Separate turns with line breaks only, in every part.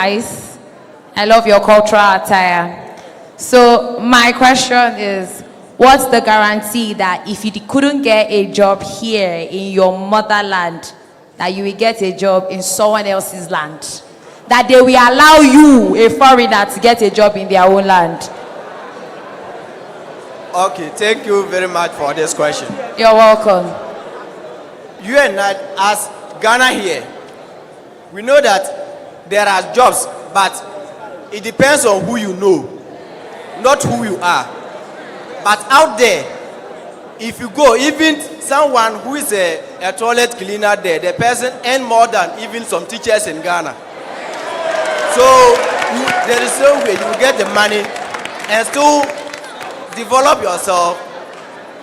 Nice. I love your cultural attire. So my question is, what's the guarantee that if you couldn't get a job here in your motherland, that you will get a job in someone else's land? That they will allow you, a foreigner, to get a job in their own land?
Okay, thank you very much for this question.
You're welcome.
You and I, as Ghana here, we know that there are jobs, but it depends on who you know, not who you are. But out there, if you go, even someone who is a toilet cleaner there, the person earn more than even some teachers in Ghana. So there is no way you get the money and still develop yourself,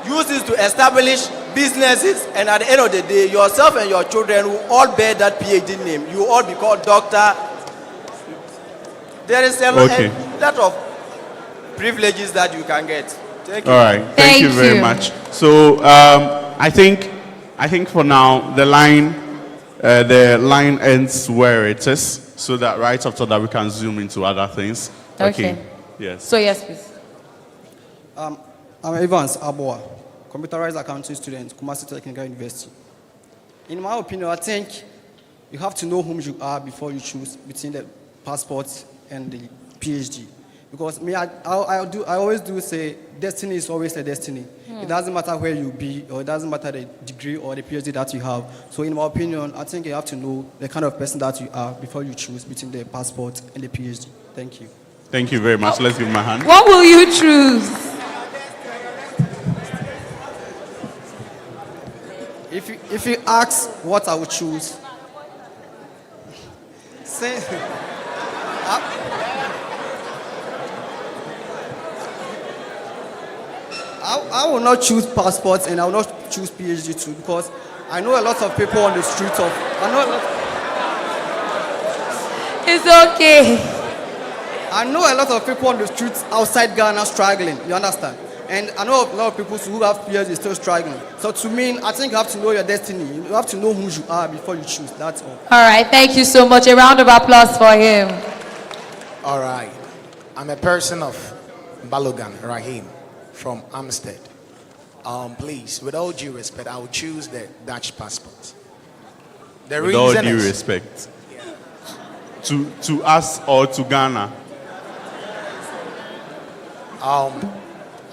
use this to establish businesses, and at the end of the day, yourself and your children will all bear that PhD name. You will all be called doctor. There is a lot of privileges that you can get. Thank you.
All right. Thank you very much. So I think for now the line ends where it is, so that right after that we can zoom into other things.
Okay.
Yes.
So yes, please.
I'm Evans Aboa, computerized accounting student, Kumasi Technical University. In my opinion, I think you have to know whom you are before you choose between the passport and the PhD. Because me, I always do say destiny is always a destiny. It doesn't matter where you be, or it doesn't matter the degree or the PhD that you have. So in my opinion, I think you have to know the kind of person that you are before you choose between the passport and the PhD. Thank you.
Thank you very much. Let's give him a hand.
What will you choose?
If you ask what I would choose, say, I will not choose passports and I will not choose PhD too, because I know a lot of people on the streets of,
It's okay.
I know a lot of people on the streets outside Ghana struggling, you understand? And I know a lot of people who have PhD still struggling. So to me, I think you have to know your destiny. You have to know who you are before you choose, that's all.
All right, thank you so much. A round of applause for him.
All right. I'm a person of Balogan, Rahim, from Amstead. Please, with all due respect, I will choose the Dutch passport. The
With all
reason
due
is,
respect. To us or to Ghana?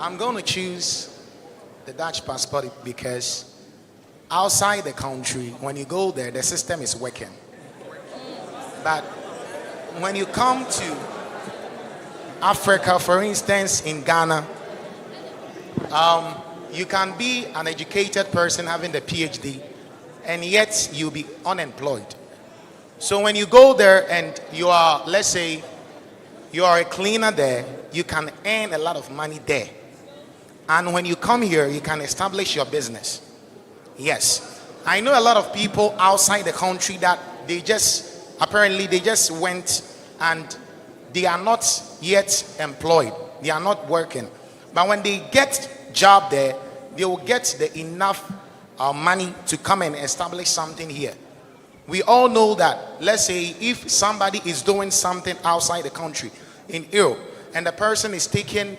I'm going to choose the Dutch passport because outside the country, when you go there, the system is working. But when you come to Africa, for instance, in Ghana, you can be an educated person having the PhD, and yet you'll be unemployed. So when you go there and you are, let's say, you are a cleaner there, you can earn a lot of money there. And when you come here, you can establish your business. Yes. I know a lot of people outside the country that they just went and they are not yet employed. They are not working. But when they get job there, they will get the enough money to come and establish something here. We all know that, let's say, if somebody is doing something outside the country, in Europe, and the person is taking,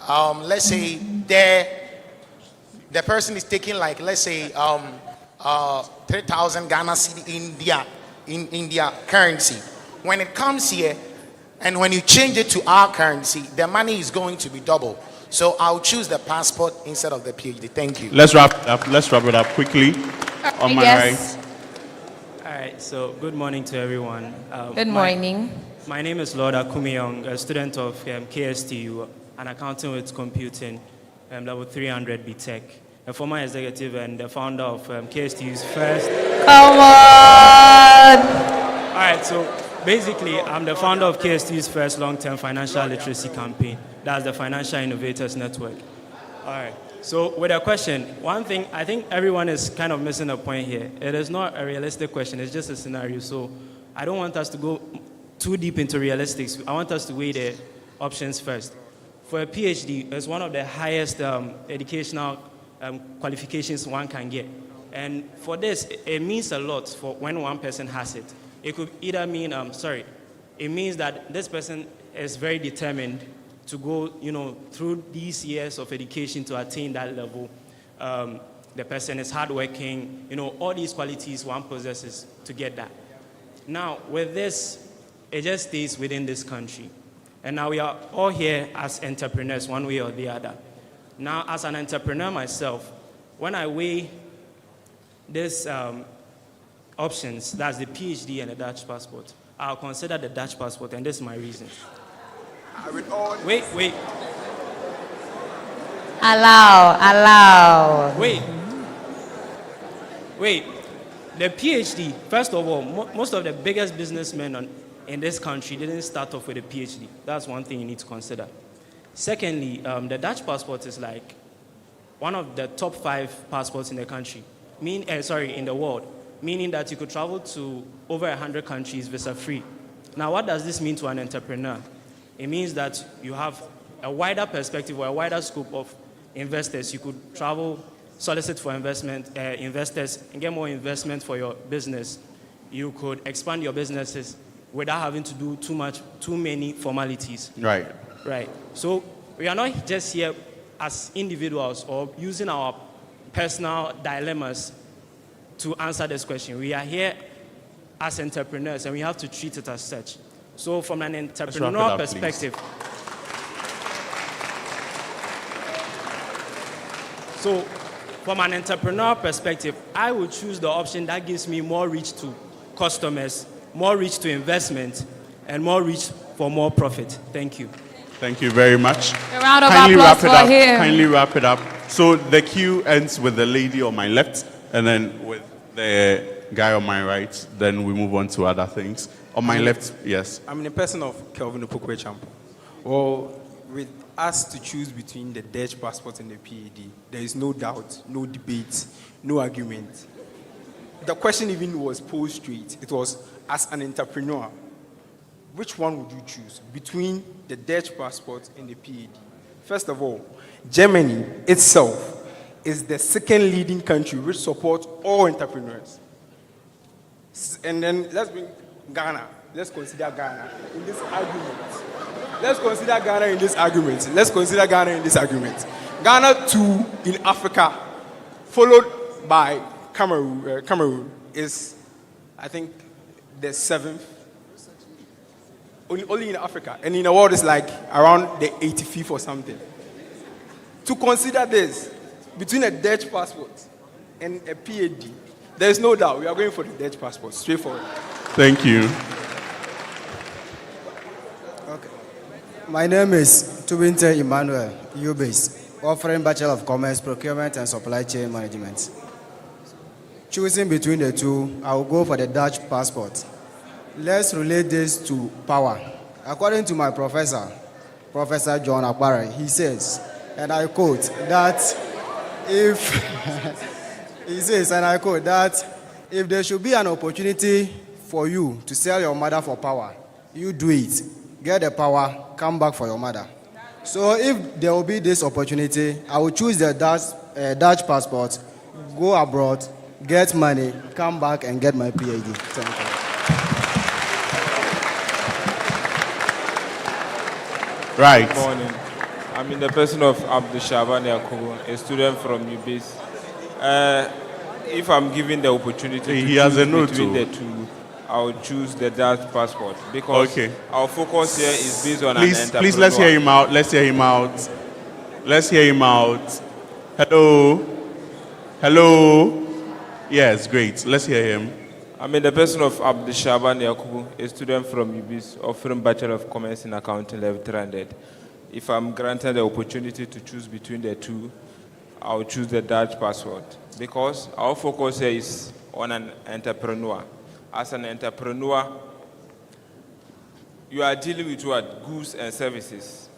let's say, the person is taking, like, let's say, 3,000 Ghana cedi in their currency. When it comes here, and when you change it to our currency, the money is going to be double. So I'll choose the passport instead of the PhD. Thank you.
Let's wrap it up quickly. On my right.
All right, so good morning to everyone.
Good morning.
My name is Lord Akumiyong, a student of KSTU, an accounting with computing, level 300 BTech, a former executive and the founder of KSTU's first.
Come on!
All right, so basically, I'm the founder of KSTU's first long-term financial literacy campaign. That's the Financial Innovators Network. All right. So with a question, one thing, I think everyone is kind of missing a point here. It is not a realistic question, it's just a scenario. So I don't want us to go too deep into realistics. I want us to weigh the options first. For a PhD, it's one of the highest educational qualifications one can get. And for this, it means a lot for when one person has it. It could either mean, it means that this person is very determined to go, through these years of education to attain that level. The person is hardworking, all these qualities one possesses to get that. Now, with this, it just stays within this country. And now we are all here as entrepreneurs, one way or the other. Now, as an entrepreneur myself, when I weigh these options, that's the PhD and the Dutch passport, I'll consider the Dutch passport, and this is my reason. Wait.
Allow.
Wait. The PhD, first of all, most of the biggest businessmen in this country didn't start off with a PhD. That's one thing you need to consider. Secondly, the Dutch passport is like one of the top 5 passports in the country. In the world, meaning that you could travel to over 100 countries visa-free. Now, what does this mean to an entrepreneur? It means that you have a wider perspective or a wider scope of investors. You could travel, solicit for investors, and get more investment for your business. You could expand your businesses without having to do too many formalities.
Right.
So we are not just here as individuals or using our personal dilemmas to answer this question. We are here as entrepreneurs, and we have to treat it as such. So from an entrepreneurial perspective, I would choose the option that gives me more reach to customers, more reach to investment, and more reach for more profit. Thank you.
Thank you very much.
A round of applause for him.
Kindly wrap it up. So the queue ends with the lady on my left, and then with the guy on my right. Then we move on to other things. On my left, yes.
I'm in the person of Kelvin Opokwe-Champo. Well, with us to choose between the Dutch passport and the PhD, there is no doubt, no debate, no argument. The question even was posed straight. It was, as an entrepreneur, which one would you choose between the Dutch passport and the PhD? First of all, Germany itself is the second leading country which supports all entrepreneurs. And then let's bring Ghana. Let's consider Ghana in this argument. Ghana, too, in Africa, followed by Cameroon. Cameroon is, I think, the 7th. Only in Africa. And in the world, it's like around the 85th or something. To consider this, between a Dutch passport and a PhD, there is no doubt we are going for the Dutch passport, straightforward.
Thank you.
Okay. My name is Tubinte Emmanuel, UBase, offering Bachelor of Commerce, Procurement and Supply Chain Management. Choosing between the two, I will go for the Dutch passport. Let's relate this to power. According to my professor, Professor John Akbare, he says, and I quote, that if there should be an opportunity for you to sell your mother for power, you do it. Get the power, come back for your mother. So if there will be this opportunity, I will choose the Dutch passport, go abroad, get money, come back and get my PhD. Thank you.
Right.
Good morning. I'm in the person of Abdul Shaban Yakubu, a student from UBase. If I'm given the opportunity to choose between the two, I would choose the Dutch passport because our focus here is based on an entrepreneur.
Please, let's hear him out. Let's hear him out. Hello. Yes, great. Let's hear him.
I'm in the person of Abdul Shaban Yakubu, a student from UBase, offering Bachelor of Commerce in Accounting level 300. If I'm granted the opportunity to choose between the two, I'll choose the Dutch passport because our focus here is on an entrepreneur. As an entrepreneur, you are dealing with what? Goods and services.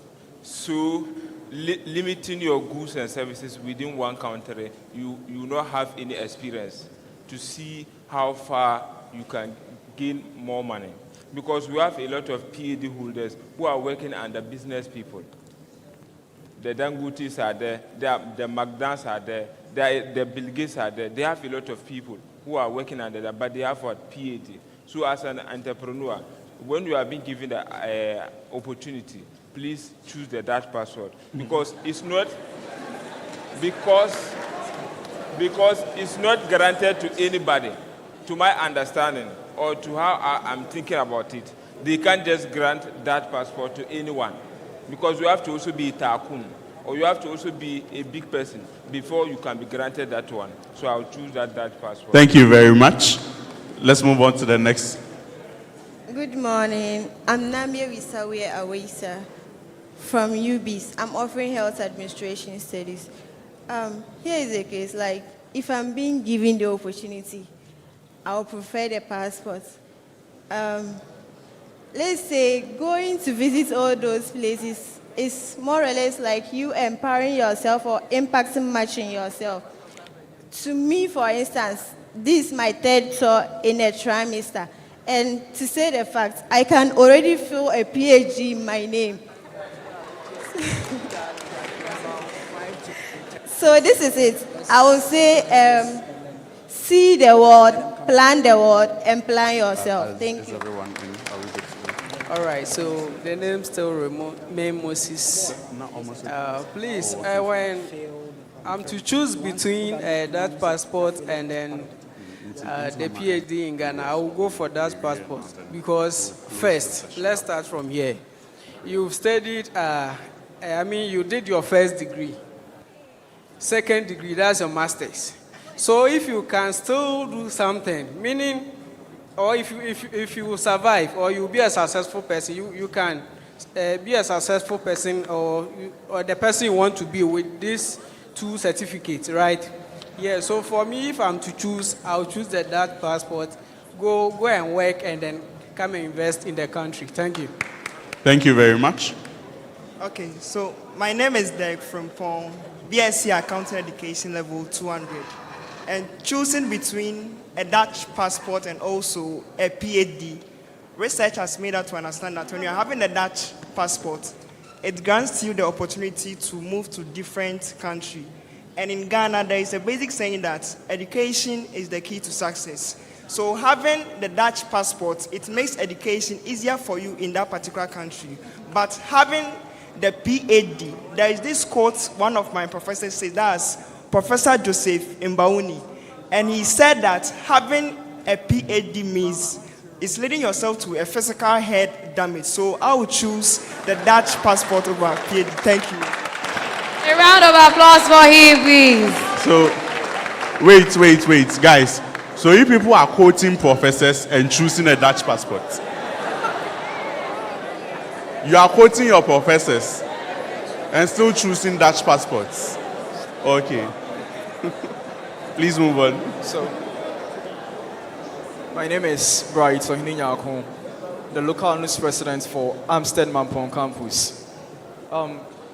So limiting your goods and services within one country, you will not have any experience to see how far you can gain more money. Because we have a lot of PhD holders who are working under business people. The Dangotes are there, the McDonald's are there, the Bill Gates are there. They have a lot of people who are working under that, but they have a PhD. So as an entrepreneur, when you are being given the opportunity, please choose the Dutch passport because it's not granted to anybody. To my understanding, or to how I'm thinking about it, they can't just grant that passport to anyone because you have to also be a tycoon or you have to also be a big person before you can be granted that one. So I'll choose that passport.
Thank you very much. Let's move on to the next.
Good morning. I'm Namia Wisawe Awesa from UBIS. I'm offering health administration studies. Here is the case, like if I'm being given the opportunity, I would prefer the passport. Let's say going to visit all those places is more or less like you empowering yourself or impacting much in yourself. To me, for instance, this is my third tour in a trimester. And to say the fact, I can already feel a PhD in my name. So this is it. I will say, see the world, plan the world, and plan yourself. Thank you.
All right, so the name still remain Moses. Please, when I'm to choose between that passport and then the PhD in Ghana, I will go for that passport because first, let's start from here. You've studied, you did your first degree. Second degree, that's your master's. So if you can still do something, meaning, or if you survive or you be a successful person, you can be a successful person or the person you want to be with these two certificates, right? Yeah, so for me, if I'm to choose, I'll choose that passport, go and work and then come and invest in the country. Thank you.
Thank you very much.
Okay, so my name is Derek from Pong, BSc Accounting Education Level 200. And choosing between a Dutch passport and also a PhD, research has made us to understand that when you're having a Dutch passport, it grants you the opportunity to move to different countries. And in Ghana, there is a basic saying that education is the key to success. So having the Dutch passport, it makes education easier for you in that particular country. But having the PhD, there is this quote one of my professors said, that's Professor Joseph Mbauni. And he said that having a PhD means it's leading yourself to a physical head damage. So I will choose the Dutch passport over PhD. Thank you.
A round of applause for him, please.
So, wait, guys. So you people are quoting professors and choosing a Dutch passport. You are quoting your professors and still choosing Dutch passports. Okay. Please move on.
So, my name is Bright Sohininyakon, the local news president for Amstead Mampong campus.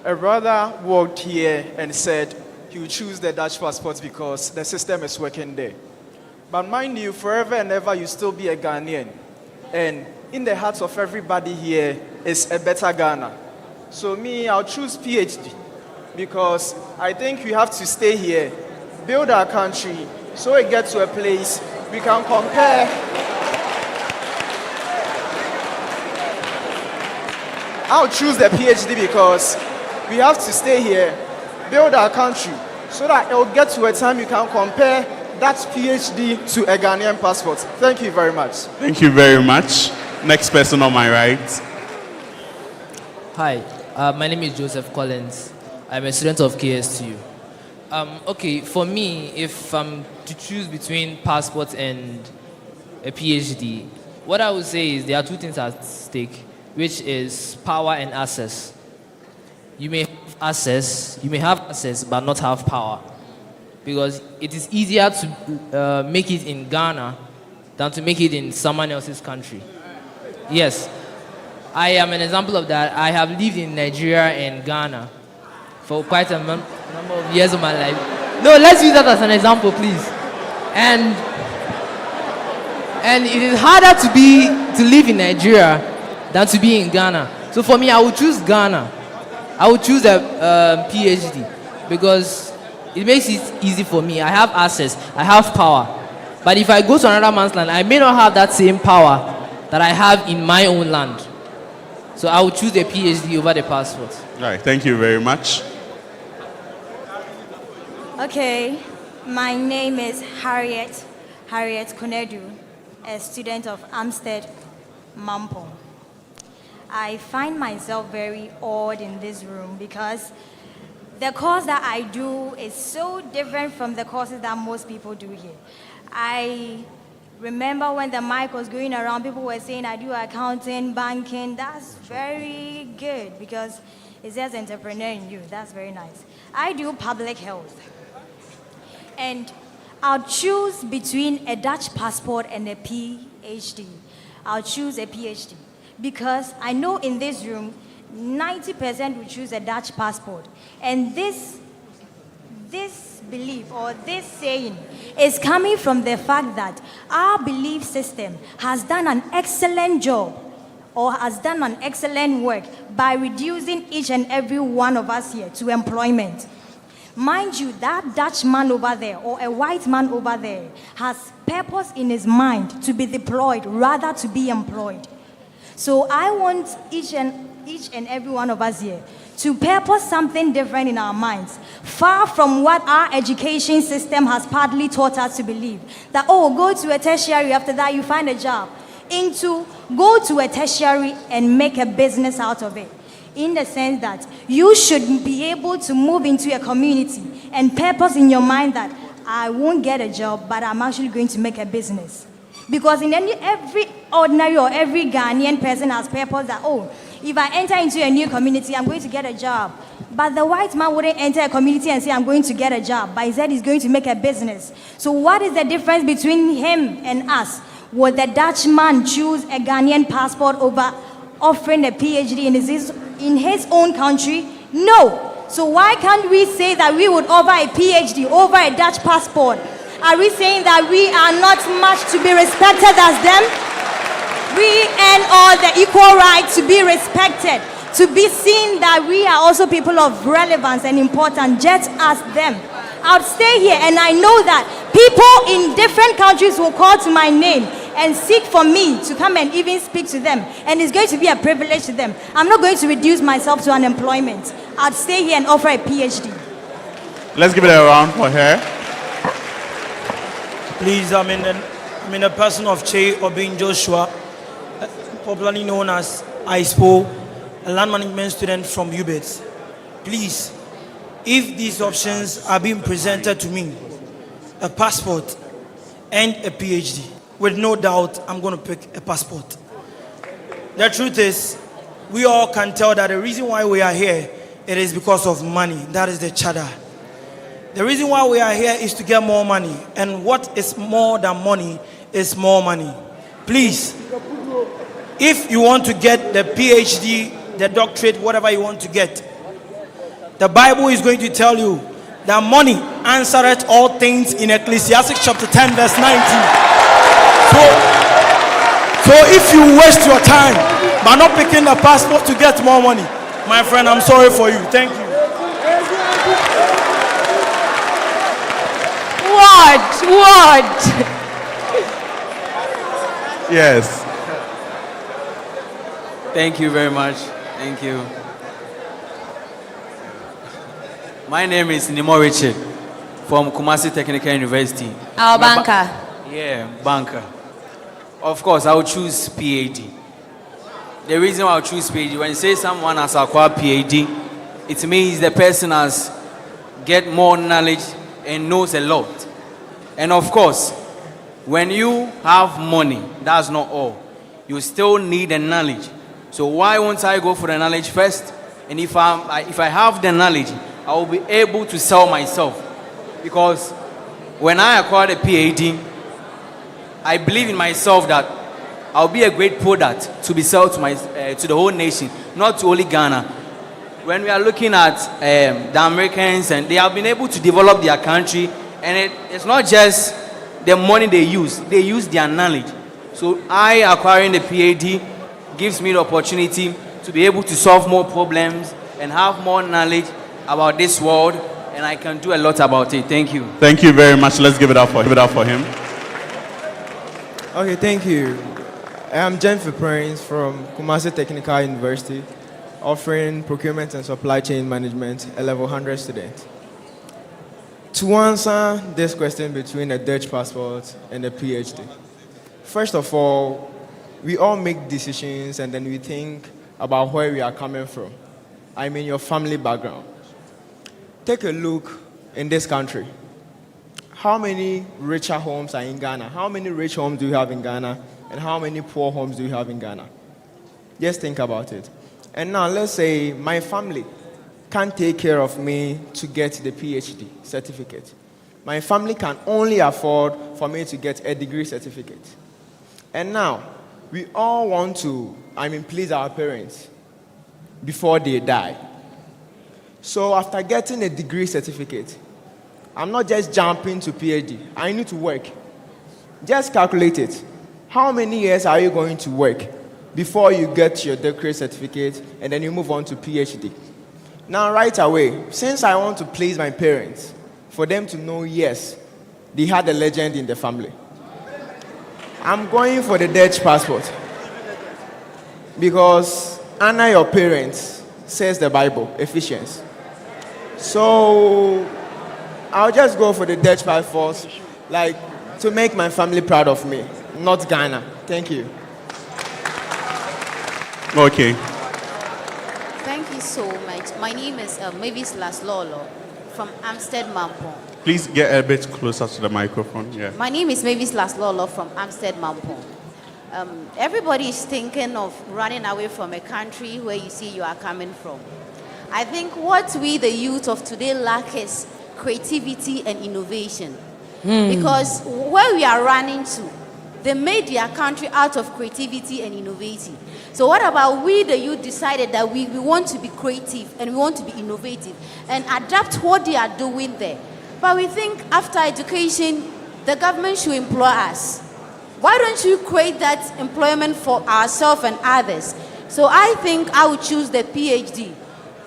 A brother walked here and said he would choose the Dutch passport because the system is working there. But mind you, forever and ever you still be a Ghanaian. And in the hearts of everybody here is a better Ghana. So me, I'll choose PhD because I think we have to stay here, build our country, so it gets to a place we can compare. I'll choose the PhD because we have to stay here, build our country, so that it will get to a time you can compare that PhD to a Ghanaian passport. Thank you very much.
Thank you very much. Next person on my right.
Hi, my name is Joseph Collins. I'm a student of KSTU. Okay, for me, if I'm to choose between passport and a PhD, what I would say is there are two things at stake, which is power and access. You may have access, but not have power. Because it is easier to make it in Ghana than to make it in someone else's country. Yes, I am an example of that. I have lived in Nigeria and Ghana for quite a number of years of my life. No, let's use that as an example, please. And it is harder to live in Nigeria than to be in Ghana. So for me, I would choose Ghana. I would choose a PhD because it makes it easy for me. I have access, I have power. But if I go to another man's land, I may not have that same power that I have in my own land. So I would choose the PhD over the passport.
All right, thank you very much.
Okay, my name is Harriet Konedu, a student of Amstead Mampong. I find myself very awed in this room because the course that I do is so different from the courses that most people do here. I remember when the mic was going around, people were saying I do accounting, banking. That's very good because it says entrepreneur in you. That's very nice. I do public health. And I'll choose between a Dutch passport and a PhD. I'll choose a PhD because I know in this room, 90% will choose a Dutch passport. And this belief or this saying is coming from the fact that our belief system has done an excellent job or has done an excellent work by reducing each and every one of us here to employment. Mind you, that Dutch man over there or a white man over there has purpose in his mind to be deployed rather to be employed. So I want each and every one of us here to purpose something different in our minds, far from what our education system has partly taught us to believe. That, oh, go to a tertiary, after that you find a job. Into go to a tertiary and make a business out of it. In the sense that you should be able to move into a community and purpose in your mind that I won't get a job, but I'm actually going to make a business. Because in every ordinary or every Ghanaian person has purpose that, oh, if I enter into a new community, I'm going to get a job. But the white man wouldn't enter a community and say, I'm going to get a job. But he said he's going to make a business. So what is the difference between him and us? Would the Dutch man choose a Ghanaian passport over offering a PhD in his own country? No. So why can't we say that we would offer a PhD over a Dutch passport? Are we saying that we are not much to be respected as them? We earn all the equal right to be respected, to be seen that we are also people of relevance and importance, just as them. I'll stay here and I know that people in different countries will call to my name and seek for me to come and even speak to them. And it's going to be a privilege to them. I'm not going to reduce myself to unemployment. I'll stay here and offer a PhD.
Let's give it a round for her.
Please, I'm in the person of Che Obin Joshua, popularly known as ISPO, a land management student from UBET. Please, if these options are being presented to me, a passport and a PhD, with no doubt, I'm going to pick a passport. The truth is, we all can tell that the reason why we are here, it is because of money. That is the charter. The reason why we are here is to get more money. And what is more than money is more money. Please, if you want to get the PhD, the doctorate, whatever you want to get, the Bible is going to tell you that money answereth all things in Ecclesiastes chapter 10 verse 19. So if you waste your time by not picking the passport to get more money, my friend, I'm sorry for you. Thank you.
What?
Yes.
Thank you very much. Thank you. My name is Nimo Richard from Kumasi Technical University.
Our banker.
Yeah, banker. Of course, I would choose PhD. The reason why I would choose PhD, when you say someone has acquired PhD, it means the person has get more knowledge and knows a lot. And of course, when you have money, that's not all. You still need the knowledge. So why won't I go for the knowledge first? And if I have the knowledge, I will be able to sell myself. Because when I acquired a PhD, I believe in myself that I'll be a great product to be sold to the whole nation, not to only Ghana. When we are looking at the Americans, and they have been able to develop their country, and it's not just the money they use their knowledge. So I acquiring the PhD gives me the opportunity to be able to solve more problems and have more knowledge about this world, and I can do a lot about it. Thank you.
Thank you very much. Let's give it up for him.
Okay, thank you. I'm Jennifer Prince from Kumasi Technical University, offering procurement and supply chain management, a level 100 student. To answer this question between a Dutch passport and a PhD, first of all, we all make decisions and then we think about where we are coming from. I mean your family background. Take a look in this country. How many richer homes are in Ghana? How many rich homes do you have in Ghana? And how many poor homes do you have in Ghana? Just think about it. And now let's say my family can't take care of me to get the PhD certificate. My family can only afford for me to get a degree certificate. And now, we all want to, please our parents before they die. So after getting a degree certificate, I'm not just jumping to PhD. I need to work. Just calculate it. How many years are you going to work before you get your degree certificate and then you move on to PhD? Now, right away, since I want to please my parents, for them to know, yes, they had a legend in the family, I'm going for the Dutch passport. Because honor your parents, says the Bible, Ephesians. So I'll just go for the Dutch passport, to make my family proud of me, not Ghana. Thank you.
Okay.
Thank you so much. My name is Mavis Laslolo from Amsterdam.
Please get a bit closer to the microphone. Yeah.
My name is Mavis Laslolo from Amsterdam. Everybody is thinking of running away from a country where you see you are coming from. I think what we, the youth of today, lack is creativity and innovation. Because where we are running to, they made their country out of creativity and innovating. So what about we, the youth, decided that we want to be creative and we want to be innovative and adapt what they are doing there. But we think after education, the government should employ us. Why don't you create that employment for ourselves and others? So I think I would choose the PhD.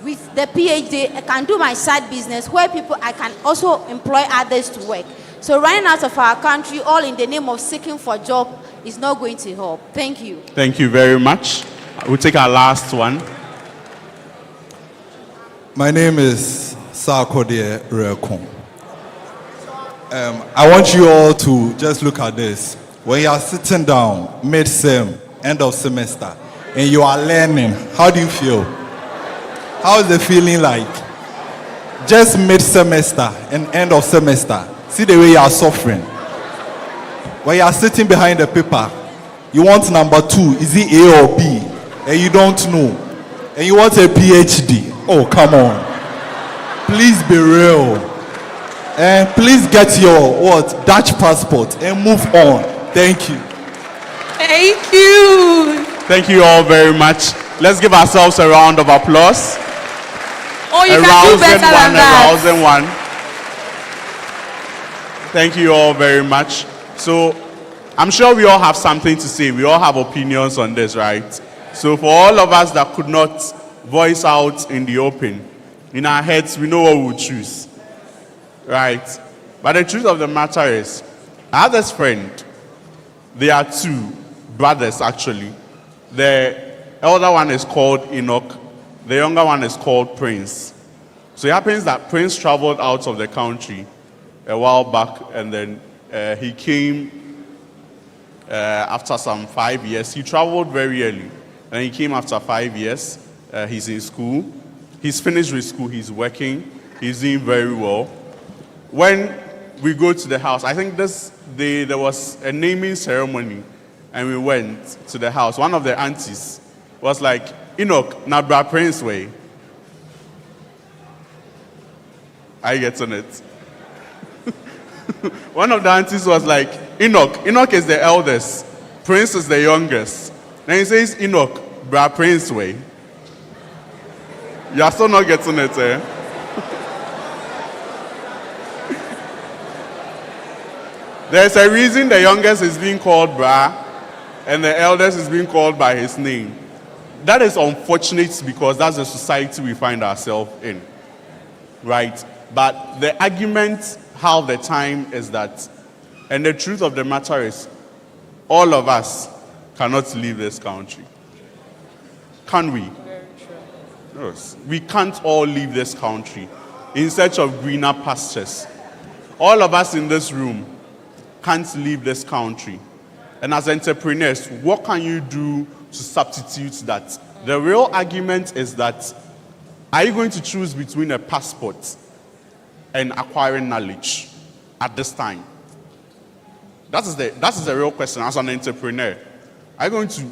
With the PhD, I can do my side business where I can also employ others to work. So running out of our country, all in the name of seeking for a job, is not going to help. Thank you.
Thank you very much. We'll take our last one.
My name is Sarkodie Rekon. I want you all to just look at this. When you are sitting down mid-sem, end of semester, and you are learning, how do you feel? How is the feeling like? Just mid-semester and end of semester, see the way you are suffering. When you are sitting behind the paper, you want number 2, is it A or B? And you don't know. And you want a PhD. Oh, come on. Please be real. And please get your Dutch passport and move on. Thank you.
Thank you.
Thank you all very much. Let's give ourselves a round of applause.
Oh, you can do better than that.
A rousing one. Thank you all very much. So, I'm sure we all have something to say. We all have opinions on this, right? So, for all of us that could not voice out in the open, in our heads, we know what we'll choose. Right? But the truth of the matter is, I have this friend. There are 2 brothers, actually. The elder one is called Enoch. The younger one is called Prince. So it happens that Prince traveled out of the country a while back, and then he came after some 5 years. He traveled very early, and he came after 5 years. He's in school. He's finished with school. He's working. He's doing very well. When we go to the house, I think there was a naming ceremony, and we went to the house. One of the aunties was like, Enoch, Nabra Prince way. I get on it. One of the aunties was like, Enoch is the eldest. Prince is the youngest. Then he says, Enoch, Bra Prince way. You are still not getting it, eh? There's a reason the youngest is being called Bra and the eldest is being called by his name. That is unfortunate because that's the society we find ourselves in. Right? But the argument half the time is that, and the truth of the matter is, all of us, cannot leave this country. Can we? Yes. We can't all leave this country in search of greener pastures. All of us in this room can't leave this country. And as entrepreneurs, what can you do to substitute that? The real argument is that, are you going to choose between a passport and acquiring knowledge at this time? That is the real question as an entrepreneur. Are you going to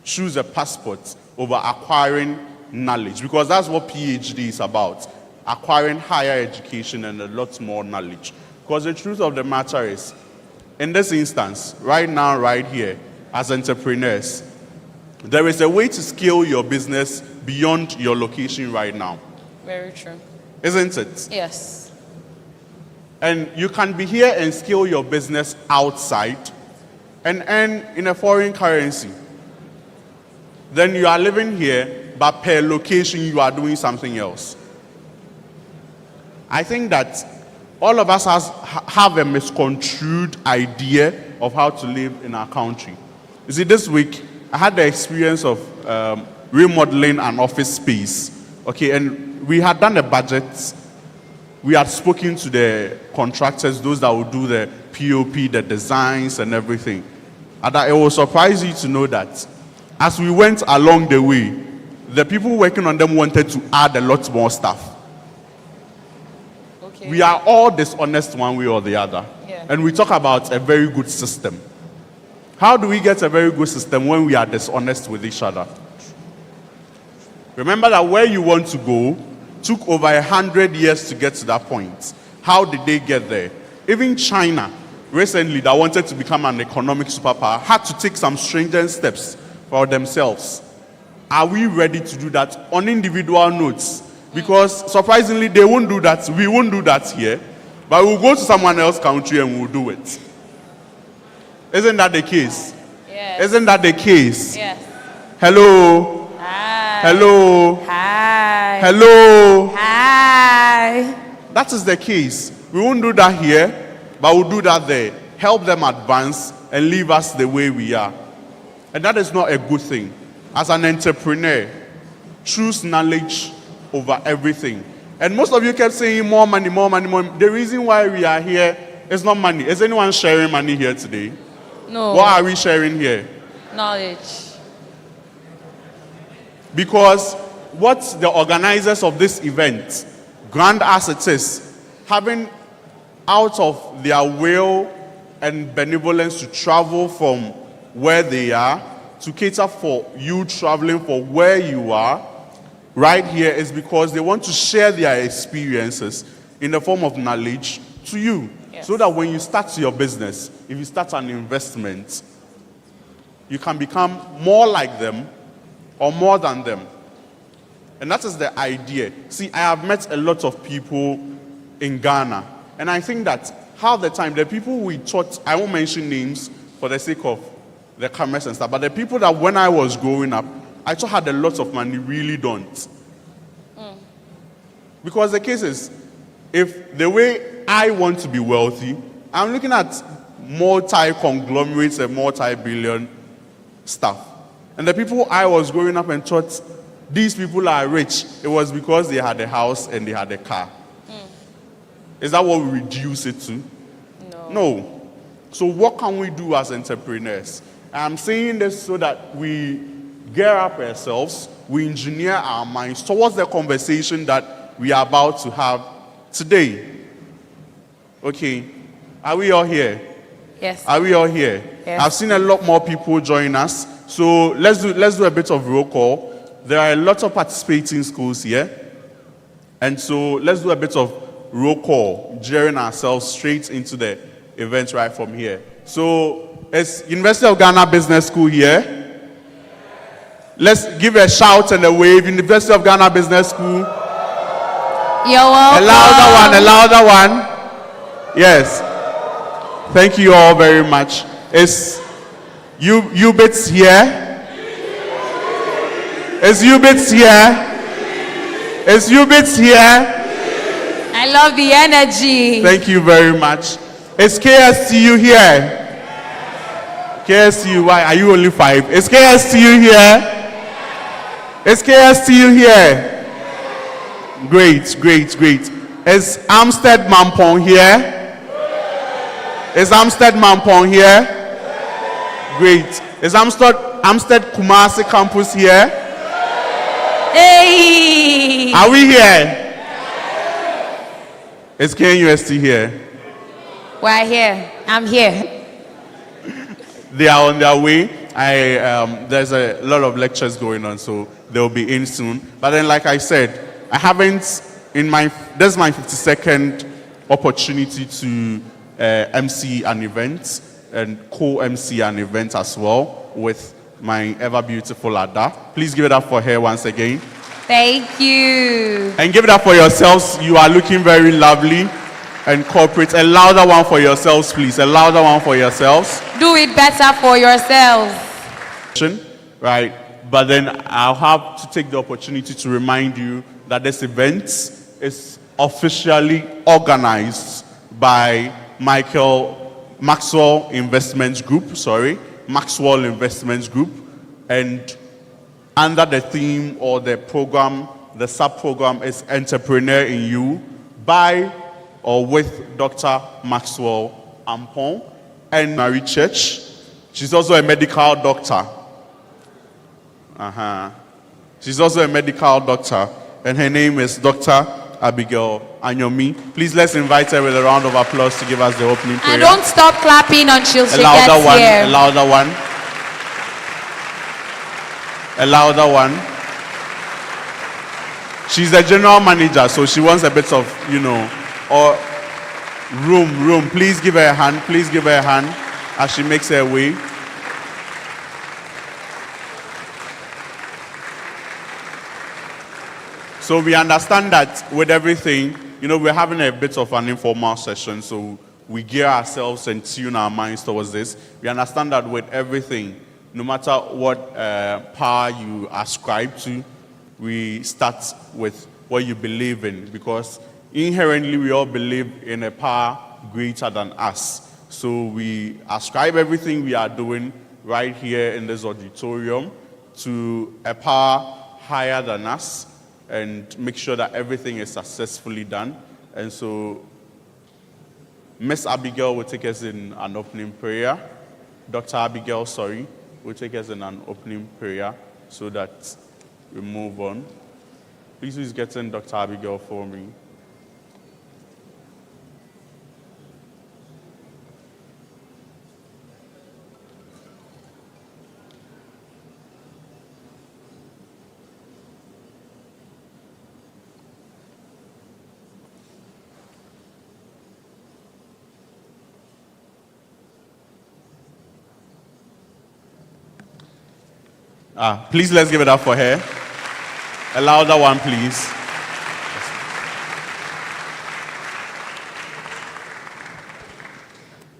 choose a passport over acquiring knowledge? Because that's what PhD is about. Acquiring higher education and a lot more knowledge. Because the truth of the matter is, in this instance, right now, right here, as entrepreneurs, there is a way to scale your business beyond your location right now.
Very true.
Isn't it?
Yes.
And you can be here and scale your business outside and earn in a foreign currency. Then you are living here, but per location you are doing something else. I think that all of us have a misconstrued idea of how to live in our country. You see, this week, I had the experience of remodeling an office space. Okay, and we had done a budget. We had spoken to the contractors, those that would do the POP, the designs and everything. And it will surprise you to know that as we went along the way, the people working on them wanted to add a lot more stuff. Okay. We are all dishonest one way or the other. Yeah. And we talk about a very good system. How do we get a very good system when we are dishonest with each other? Remember that where you want to go took over 100 years to get to that point. How did they get there? Even China, recently, that wanted to become an economic superpower, had to take some stringent steps for themselves. Are we ready to do that on individual notes? Because surprisingly, they won't do that. We won't do that here. But we'll go to someone else's country and we'll do it. Isn't that the case? Yes. Isn't that the case?
Yes.
Hello?
Hi.
Hello?
Hi.
Hello?
Hi.
That is the case. We won't do that here, but we'll do that there. Help them advance and leave us the way we are. And that is not a good thing. As an entrepreneur, choose knowledge over everything. And most of you kept saying more money, more money, more. The reason why we are here is not money. Is anyone sharing money here today?
No.
What are we sharing here?
Knowledge.
Because what the organizers of this event, grand as it is, having out of their will and benevolence to travel from where they are to cater for you traveling for where you are right here is because they want to share their experiences in the form of knowledge to you. Yes. So that when you start your business, if you start an investment, you can become more like them or more than them. And that is the idea. See, I have met a lot of people in Ghana. And I think that half the time, the people we taught, I won't mention names for the sake of the cameras and stuff, but the people that when I was growing up, I thought had a lot of money really don't. Because the case is, if the way I want to be wealthy, I'm looking at multi-conglomerates and multi-billion stuff. And the people I was growing up and thought, these people are rich, it was because they had a house and they had a car. Is that what we reduce it to? No. So what can we do as entrepreneurs? I'm saying this so that we gear up ourselves, we engineer our minds towards the conversation that we are about to have today. Okay, are we all here?
Yes.
Are we all here?
Yes.
I've seen a lot more people join us. So let's do a bit of roll call. There are a lot of participating schools here. And so let's do a bit of roll call, gearing ourselves straight into the event right from here. So is University of Ghana Business School here? Let's give a shout and a wave. University of Ghana Business School.
You're welcome.
A louder one. Yes. Thank you all very much. Is UBITS here? Is UBITS here? Is UBITS here?
I love the energy.
Thank you very much. Is KSTU here? KSTU, why are you only 5? Is KSTU here? Is KSTU here? Great, great, great. Is Amstead Mampong here? Is Amstead Mampong here? Great. Is Amstead Kumasi campus here?
Hey!
Are we here? Is KNUST here?
We're here. I'm here.
They are on their way. There's a lot of lectures going on, so they'll be in soon. But then, like I said, I haven't this is my 52nd opportunity to MC an event and co-MC an event as well with my ever beautiful Ada. Please give it up for her once again.
Thank you.
And give it up for yourselves. You are looking very lovely and corporate. A louder one for yourselves, please. A louder one for yourselves.
Do it better for yourselves.
Right. But then I'll have to take the opportunity to remind you that this event is officially organized by Maxwell Investments Group, and under the theme or the program, the sub-program is Entrepreneur in You by or with Dr. Maxwell Ampon and Mary Church. She's also a medical doctor. She's also a medical doctor, and her name is Dr. Abigail Anyomi. Please let's invite her with a round of applause to give us the opening prayer.
And don't stop clapping until she
louder
gets
one,
here.
A louder one. A louder one. She's the general manager, so she wants a bit of, or room. Please give her a hand. Please give her a hand as she makes her way. So we understand that with everything, we're having a bit of an informal session, so we gear ourselves and tune our minds towards this. We understand that with everything, no matter what power you ascribe to, we start with what you believe in, because inherently we all believe in a power greater than us. So we ascribe everything we are doing right here in this auditorium to a power higher than us, and make sure that everything is successfully done. And so Miss Abigail will take us in an opening prayer. Dr. Abigail, will take us in an opening prayer so that we move on. Please get in Dr. Abigail for me. Please let's give it up for her. A louder one, please.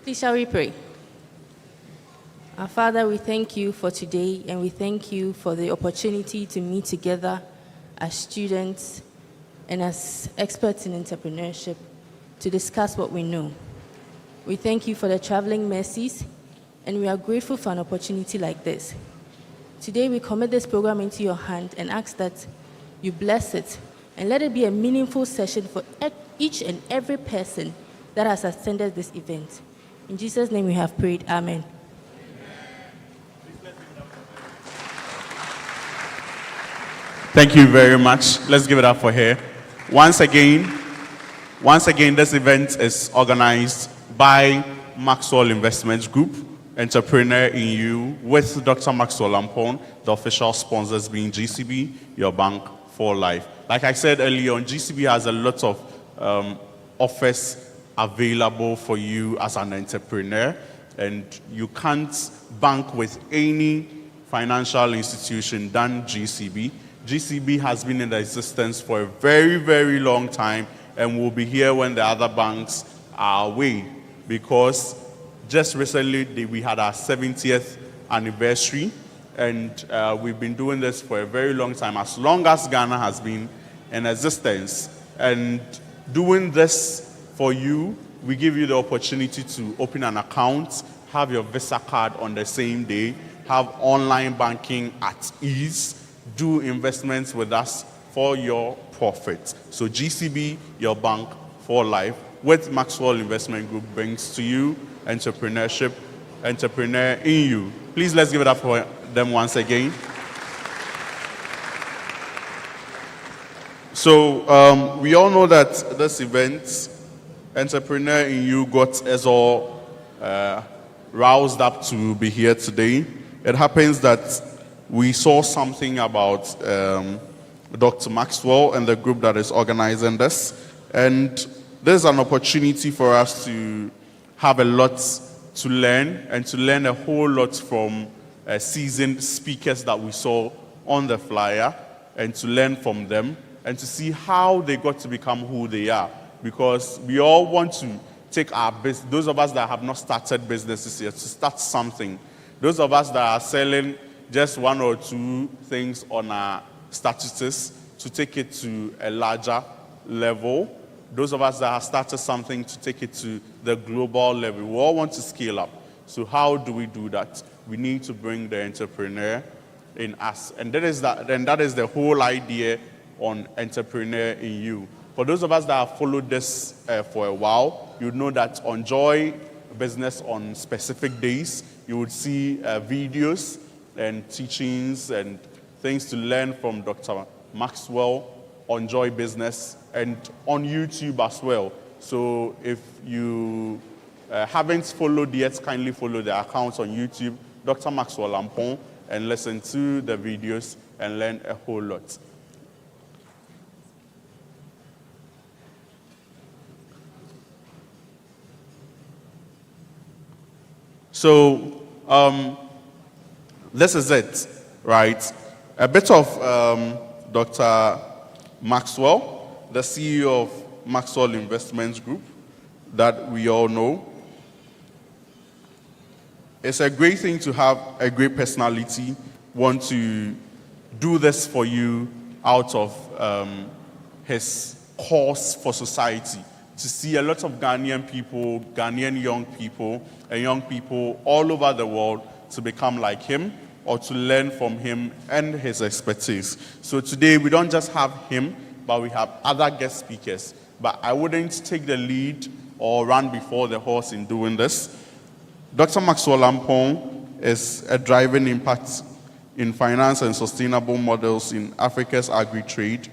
Please shall we pray? Our Father, we thank you for today, and we thank you for the opportunity to meet together as students and as experts in entrepreneurship to discuss what we know. We thank you for the traveling mercies, and we are grateful for an opportunity like this. Today, we commit this program into your hand and ask that you bless it and let it be a meaningful session for each and every person that has attended this event. In Jesus' name we have prayed. Amen.
Thank you very much. Let's give it up for her. Once again, this event is organized by Maxwell Investments Group, Entrepreneur in You, with Dr. Maxwell Ampon, the official sponsors being GCB, your bank for life. Like I said earlier on, GCB has a lot of offers available for you as an entrepreneur, and you can't bank with any financial institution than GCB. GCB has been in existence for a very, very long time and will be here when the other banks are away, because just recently we had our 70th anniversary, and we've been doing this for a very long time, as long as Ghana has been in existence. And doing this for you, we give you the opportunity to open an account, have your Visa card on the same day, have online banking at ease, do investments with us for your profit. So GCB, your bank for life, with Maxwell Investment Group brings to you entrepreneurship, entrepreneur in you. Please let's give it up for them once again. So we all know that this event, Entrepreneur in You, got us all roused up to be here today. It happens that we saw something about Dr. Maxwell and the group that is organizing this, and there's an opportunity for us to have a lot to learn and to learn a whole lot from seasoned speakers that we saw on the flyer, and to learn from them and to see how they got to become who they are. Because we all want to take our business, those of us that have not started businesses yet, to start something. Those of us that are selling just one or two things on our statuses, to take it to a larger level. Those of us that have started something, to take it to the global level. We all want to scale up. So how do we do that? We need to bring the entrepreneur in us. And that is the whole idea on Entrepreneur in You. For those of us that have followed this for a while, you know that on Joy Business on specific days, you would see videos and teachings and things to learn from Dr. Maxwell on Joy Business and on YouTube as well. So if you haven't followed yet, kindly follow the accounts on YouTube, Dr. Maxwell Ampon, and listen to the videos and learn a whole lot. So this is it, right? A bit of Dr. Maxwell, the CEO of Maxwell Investments Group that we all know. It's a great thing to have a great personality, want to do this for you out of his cause for society. To see a lot of Ghanaian people, Ghanaian young people, and young people all over the world to become like him or to learn from him and his expertise. So today we don't just have him, but we have other guest speakers. But I wouldn't take the lead or run before the horse in doing this. Dr. Maxwell Ampon is a driving impact in finance and sustainable models in Africa's agri-trade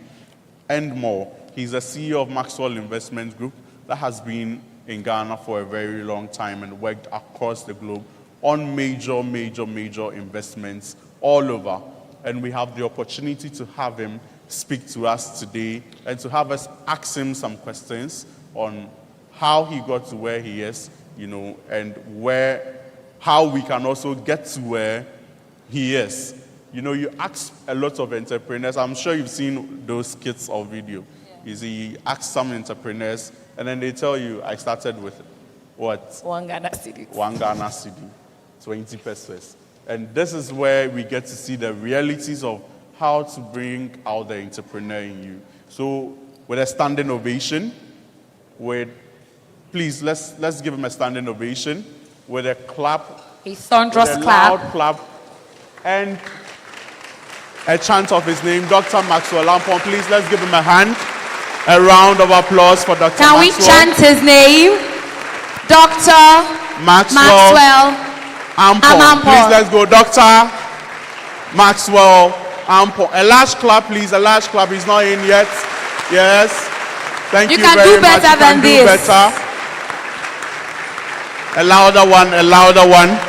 and more. He's the CEO of Maxwell Investment Group that has been in Ghana for a very long time and worked across the globe on major investments all over. And we have the opportunity to have him speak to us today and to have us ask him some questions on how he got to where he is, and how we can also get to where he is. You ask a lot of entrepreneurs. I'm sure you've seen those skits or video. You ask some entrepreneurs, and then they tell you, I started with what?
1 Ghana cedi.
1 Ghana cedi, 20 pesos. And this is where we get to see the realities of how to bring out the entrepreneur in you. So with a standing ovation, please, let's give him a standing ovation with a clap.
A thunderous
with a
clap.
Loud clap. And a chant of his name, Dr. Maxwell Ampon. Please, let's give him a hand. A round of applause for Dr.
Can
Maxwell.
we chant his name? Dr. Maxwell
Ampon. Please, let's go. Dr. Maxwell Ampon. A large clap, please. A large clap. He's not in yet. Yes. Thank you very much.
You can do better than this.
A louder one. A louder one.